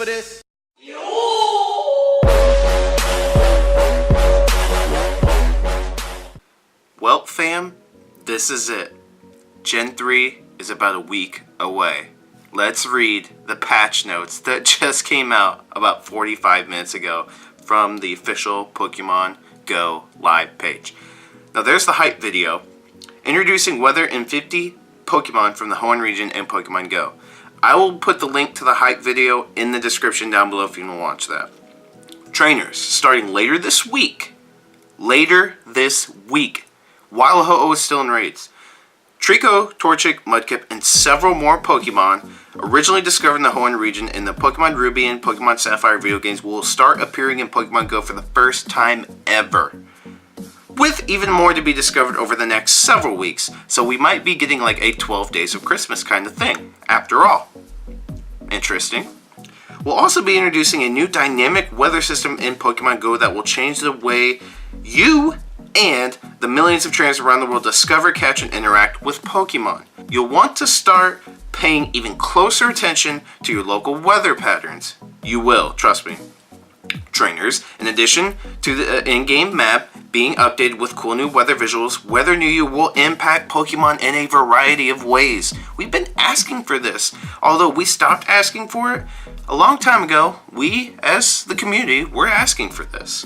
for this? Well, fam, this is it. Gen 3 is about a week away. Let's read the patch notes that just came out about 45 minutes ago from the official Pokemon Go live page. Now there's the hype video introducing weather in 50 Pokemon from the Hoenn region in Pokemon Go. I will put the link to the hype video in the description down below if you want to watch that. Trainers, starting later this week, while Ho-Oh is still in raids, Trico, Torchic, Mudkip, and several more Pokemon originally discovered in the Hoenn region in the Pokemon Ruby and Pokemon Sapphire video games will start appearing in Pokemon Go for the first time ever, with even more to be discovered over the next several weeks, so we might be getting like a 12 Days of Christmas kind of thing, after all. Interesting. We'll also be introducing a new dynamic weather system in Pokemon Go that will change the way you and the millions of trainers around the world discover, catch, and interact with Pokemon. You'll want to start paying even closer attention to your local weather patterns. You will, trust me. Trainers, in addition to the in-game map being updated with cool new weather visuals, Weather Near You will impact Pokemon in a variety of ways. We've been asking for this, although we stopped asking for it a long time ago. We, as the community, we're asking for this.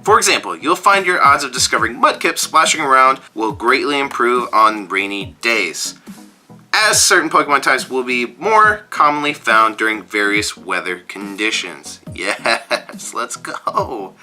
For example, you'll find your odds of discovering Mudkip splashing around will greatly improve on rainy days, as certain Pokemon types will be more commonly found during various weather conditions. Yes, let's go!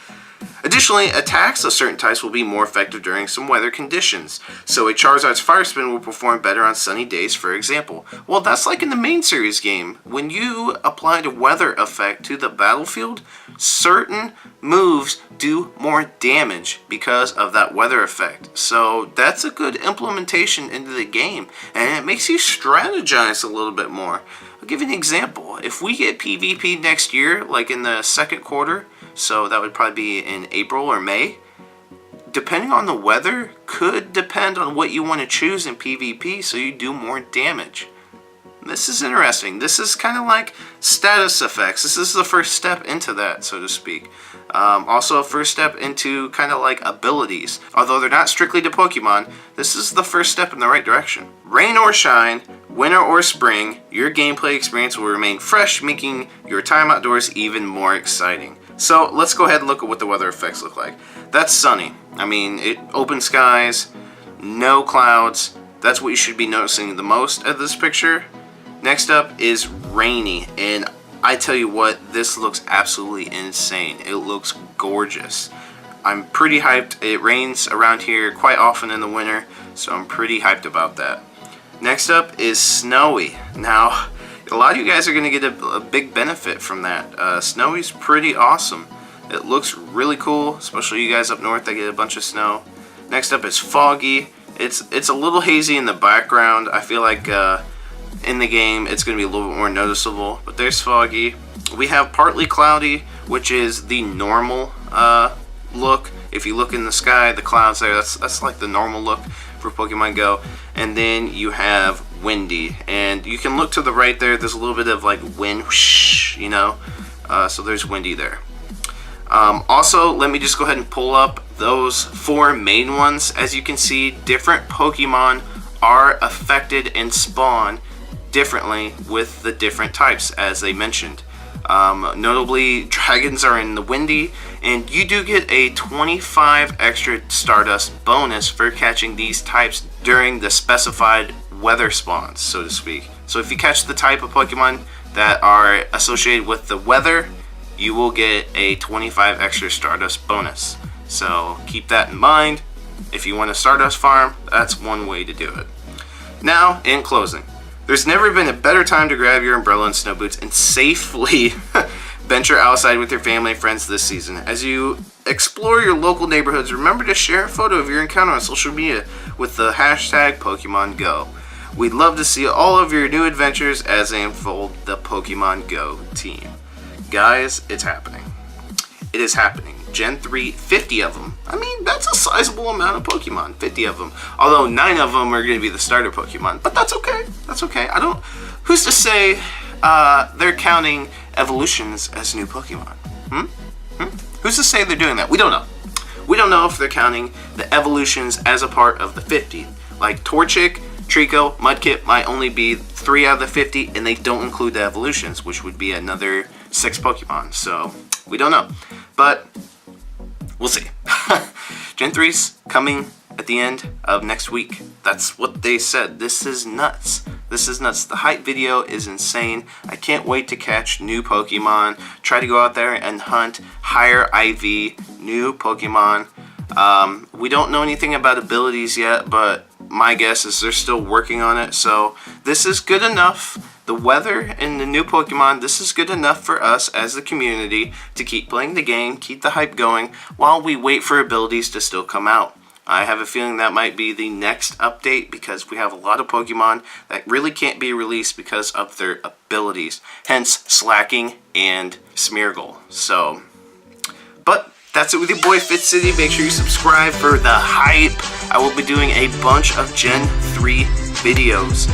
Additionally, attacks of certain types will be more effective during some weather conditions, so a Charizard's Fire Spin will perform better on sunny days, for example. Well, that's like in the main series game. When you apply a weather effect to the battlefield, certain moves do more damage because of that weather effect. So that's a good implementation into the game, and it makes you strategize a little bit more. I'll give you an example. If we get PvP next year, like in the second quarter, so that would probably be in April or May, depending on the weather, could depend on what you want to choose in PvP so you do more damage. This is interesting. This is kind of like status effects. This is the first step into that, so to speak. Also a first step into kind of like abilities. Although they're not strictly to Pokemon, this is the first step in the right direction. Rain or shine, winter or spring, your gameplay experience will remain fresh, making your time outdoors even more exciting. So let's go ahead and look at what the weather effects look like. That's sunny. I mean, open skies, no clouds. That's what you should be noticing the most of this picture. Next up is rainy, and I tell you what, this looks absolutely insane. It looks gorgeous. I'm pretty hyped. It rains around here quite often in the winter, so I'm pretty hyped about that. Next up is snowy. Now, a lot of you guys are going to get a big benefit from that. Snowy's pretty awesome. It looks really cool, especially you guys up north that get a bunch of snow. Next up is foggy. It's a little hazy in the background. I feel like in the game it's going to be a little bit more noticeable, but there's foggy. We have partly cloudy, which is the normal look. If you look in the sky, the clouds there, that's like the normal look for Pokemon Go. And then you have windy, and you can look to the right there. There's a little bit of like wind, whoosh, you know, so there's windy there. Also, let me just go ahead and pull up those 4 main ones. As you can see, different Pokemon are affected and spawn differently with the different types, as they mentioned. Notably, dragons are in the windy, and you do get a 25 extra Stardust bonus for catching these types during the specified weather spawns, so to speak. So if you catch the type of Pokemon that are associated with the weather, you will get a 25 extra Stardust bonus. So keep that in mind. If you want a Stardust farm, that's one way to do it. Now, in closing, there's never been a better time to grab your umbrella and snow boots and safely venture outside with your family and friends this season. As you explore your local neighborhoods, remember to share a photo of your encounter on social media with the hashtag Pokemon Go. We'd love to see all of your new adventures as they unfold the Pokemon Go team. Guys, it's happening. It is happening. Gen 3, 50 of them. I mean, that's a sizable amount of Pokemon, 50 of them. Although 9 of them are going to be the starter Pokemon, but that's okay. That's okay. Who's to say they're counting evolutions as new Pokemon. Who's to say they're doing that? We don't know. We don't know if they're counting the evolutions as a part of the 50. Like Torchic, Trico, Mudkip might only be 3 out of the 50, and they don't include the evolutions, which would be another 6 Pokemon. So we don't know, but we'll see. Gen 3's coming at the end of next week. That's what they said. This is nuts. This is nuts. The hype video is insane. I can't wait to catch new Pokemon. Try to go out there and hunt higher IV new Pokemon. We don't know anything about abilities yet, but my guess is they're still working on it. So this is good enough. The weather and the new Pokemon, this is good enough for us as the community to keep playing the game, keep the hype going, while we wait for abilities to still come out. I have a feeling that might be the next update, because we have a lot of Pokemon that really can't be released because of their abilities. Hence, Slacking and Smeargle. So, but that's it with your boy Fitz City. Make sure you subscribe for the hype. I will be doing a bunch of Gen 3 videos.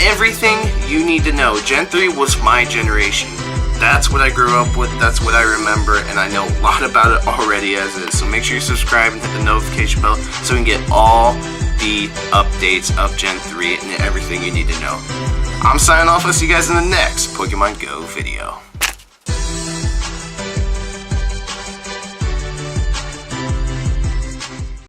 Everything you need to know. Gen 3 was my generation. That's what I grew up with, that's what I remember, and I know a lot about it already as is. So make sure you subscribe and hit the notification bell so you can get all the updates of Gen 3 and everything you need to know. I'm signing off. I'll see you guys in the next Pokemon Go video.